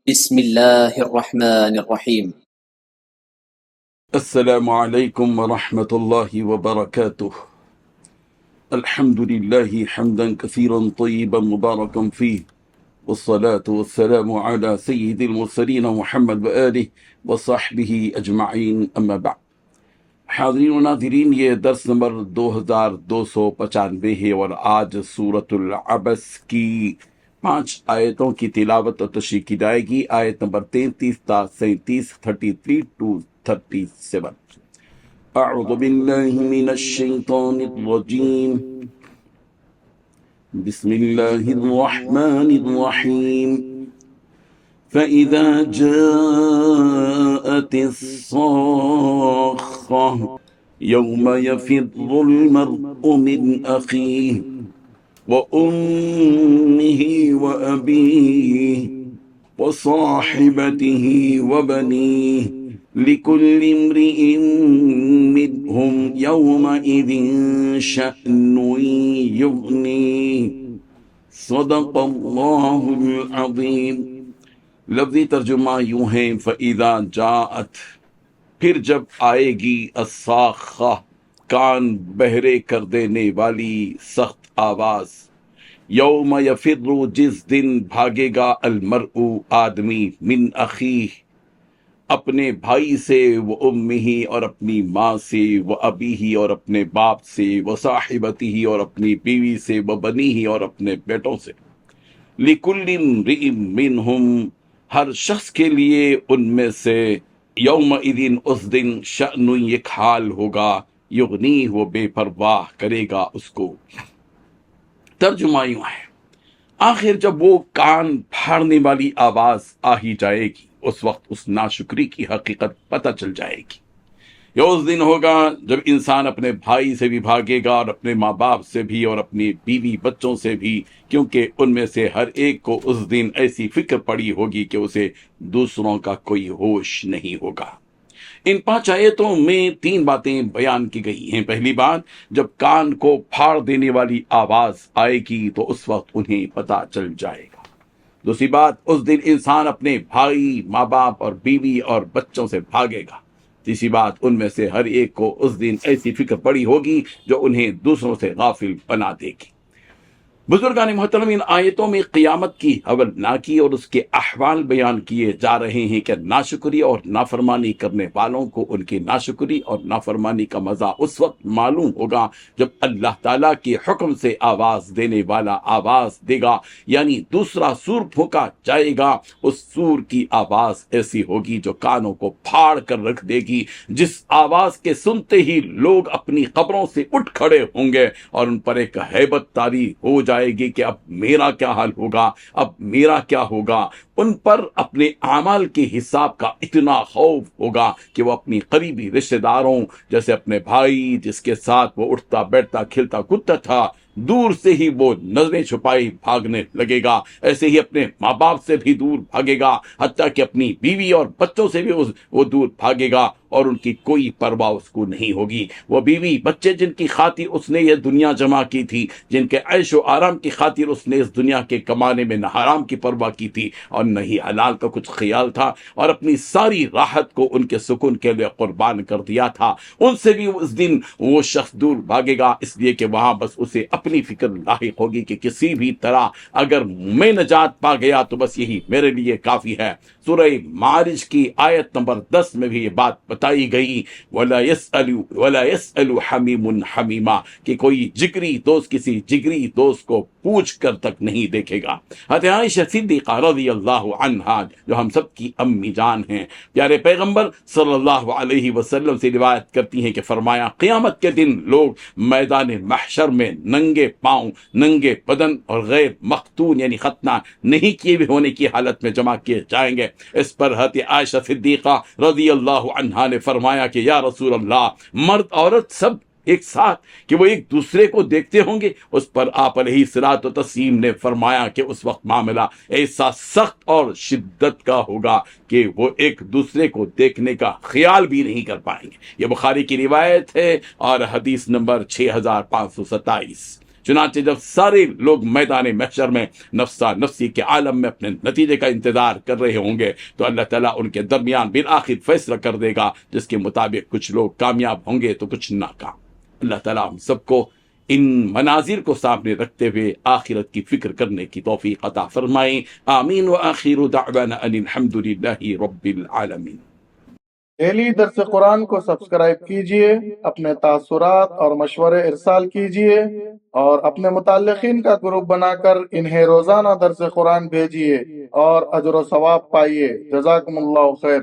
بسم الله الرحمن الرحيم. السلام علیکم ورحمۃ اللہ وبرکاتہ۔ الحمد للہ حمدا کثیرا طیبا مبارکا فیہ، والصلاة والسلام علی سید المرسلین محمد وآلہ وصحبہ اجمعین، اما بعد۔ حاضرین و ناظرین، یہ درس نمبر 2295 ہے، اور آج سورۃ العبس کی 5 آیتوں کی تلاوت اور تشریح کی جائے گی۔ آیت نمبر 33 تا 37، 33 to 37۔ اعوذ باللہ من الشیطان الرجیم، بسم اللہ الرحمن الرحیم۔ فَإِذَا جَاءَتِ الصَّاخَّةُ يَوْمَ يَفِرُّ الْمَرْءُ مِنْ أَخِيهِ وَأُمِّهِ وَأَبِيهِ وَصَاحِبَتِهِ وَبَنِيهِ لِكُلِّ امْرِئٍ مِّنْهُمْ يَوْمَئِذٍ شَأْنٌ يُغْنِيهِ۔ صدق اللہ العظیم۔ لفظی ترجمہ یوں ہے، فَإِذَا جَاءَتْ، پھر جب آئے گی، الصَّاخَّةُ، کان بہرے کر دینے والی سخت آواز، یوم یفر، جس دن بھاگے گا، المرء، آدمی، من اخیہ، اپنے بھائی سے، وہ امہ، اور اپنی ماں سے، وہ ابیہ، اور اپنے باپ سے، وہ صاحبتہ، اور اپنی بیوی سے، وہ بنیہ، اور اپنے بیٹوں سے، لِكُلِّ امْرِئٍ مِّنْهُمْ، ہر شخص کے لیے ان میں سے، یومئذ، اس دن، شأن، ایک حال ہوگا، یغنی، وہ بے پرواہ کرے گا اس کو۔ ترجمہ یوں ہے، آخر جب وہ کان پھاڑنے والی آواز آ ہی جائے گی، اس وقت اس ناشکری کی حقیقت پتہ چل جائے گی۔ یہ اس دن ہوگا جب انسان اپنے بھائی سے بھی بھاگے گا، اور اپنے ماں باپ سے بھی، اور اپنی بیوی بچوں سے بھی، کیونکہ ان میں سے ہر ایک کو اس دن ایسی فکر پڑی ہوگی کہ اسے دوسروں کا کوئی ہوش نہیں ہوگا۔ ان 5 آیتوں میں 3 باتیں بیان کی گئی ہیں۔ پہلی بات، جب کان کو پھاڑ دینے والی آواز آئے گی تو اس وقت انہیں پتہ چل جائے گا۔ دوسری بات، اس دن انسان اپنے بھائی، ماں باپ اور بیوی اور بچوں سے بھاگے گا۔ تیسری بات، ان میں سے ہر ایک کو اس دن ایسی فکر پڑی ہوگی جو انہیں دوسروں سے غافل بنا دے گی۔ بزرگان محترم، ان آیتوں میں قیامت کی ہولناکی اور اس کے احوال بیان کیے جا رہے ہیں کہ ناشکری اور نافرمانی کرنے والوں کو ان کی ناشکری اور نافرمانی کا مزہ اس وقت معلوم ہوگا جب اللہ تعالیٰ کے حکم سے آواز دینے والا آواز دے گا، یعنی دوسرا سور پھونکا جائے گا۔ اس سور کی آواز ایسی ہوگی جو کانوں کو پھاڑ کر رکھ دے گی، جس آواز کے سنتے ہی لوگ اپنی قبروں سے اٹھ کھڑے ہوں گے، اور ان پر ایک ہیبت طاری ہو جائے گی کہ اب میرا کیا حال ہوگا، اب میرا کیا ہوگا۔ ان پر اپنے اعمال کے حساب کا اتنا خوف ہوگا کہ وہ اپنی قریبی رشتہ داروں، جیسے اپنے بھائی جس کے ساتھ وہ اٹھتا بیٹھتا کھلتا کودتا تھا، دور سے ہی وہ نظریں چھپائی بھاگنے لگے گا، ایسے ہی اپنے ماں باپ سے بھی دور بھاگے گا، حتیٰ کہ اپنی بیوی اور بچوں سے بھی وہ دور بھاگے گا، اور ان کی کوئی پرواہ اس کو نہیں ہوگی۔ وہ بیوی بچے جن کی خاطر اس نے یہ دنیا جمع کی تھی، جن کے عیش و آرام کی خاطر اس نے اس دنیا کے کمانے میں نہ حرام کی پرواہ کی تھی اور نہ ہی حلال کا کچھ خیال تھا، اور اپنی ساری راحت کو ان کے سکون کے لیے قربان کر دیا تھا، ان سے بھی اس دن وہ شخص دور بھاگے گا، اس لیے کہ وہاں بس اسے اپنی فکر لاحق ہوگی کہ کسی بھی طرح اگر میں نجات پا گیا تو بس یہی میرے لیے کافی ہے۔ سورہ معارج کی آیت نمبر 10 میں بھی یہ بات بتائی گئی، وَلَا يَسْأَلُ حَمِيمٌ حَمِيمًا، کہ کوئی جگری دوست کسی جگری دوست کو پوچھ کر تک نہیں دیکھے گا۔ حضرت عائشہ صدیقہ رضی اللہ عنہا، جو ہم سب کی امی جان ہیں، پیارے پیغمبر صلی اللہ علیہ وسلم سے روایت کرتی ہیں کہ فرمایا، قیامت کے دن لوگ میدان محشر میں ننگے پاؤں، ننگے بدن اور غیر مختون یعنی ختنہ نہیں کیے ہوئے ہونے کی حالت میں جمع کیے جائیں گے۔ اس پر حضرت عائشہ صدیقہ رضی اللہ عنہا نے فرمایا کہ یا رسول اللہ، مرد عورت سب ایک ساتھ کہ وہ ایک دوسرے کو دیکھتے ہوں گے؟ اس پر آپ علیہ الصلوۃ والتسلیم نے فرمایا کہ اس وقت معاملہ ایسا سخت اور شدت کا ہوگا کہ وہ ایک دوسرے کو دیکھنے کا خیال بھی نہیں کر پائیں گے۔ یہ بخاری کی روایت ہے اور حدیث نمبر 6527۔ چنانچہ جب سارے لوگ میدان محشر میں نفسا نفسی کے عالم میں اپنے نتیجے کا انتظار کر رہے ہوں گے تو اللہ تعالیٰ ان کے درمیان بالآخر فیصلہ کر دے گا، جس کے مطابق کچھ لوگ کامیاب ہوں گے تو کچھ ناکام۔ اللہ تعالیٰ ہم سب کو ان مناظر کو سامنے رکھتے ہوئے آخرت کی فکر کرنے کی توفیق عطا فرمائیں۔ آمین وآخر دعوانا ان الحمد للہ رب العالمین۔ ڈیلی درس قرآن کو سبسکرائب کیجئے، اپنے تاثرات اور مشورے ارسال کیجئے اور اپنے متعلقین کا گروپ بنا کر انہیں روزانہ درس قرآن بھیجئے اور اجر و ثواب پائیے۔ جزاکم اللہ خیر۔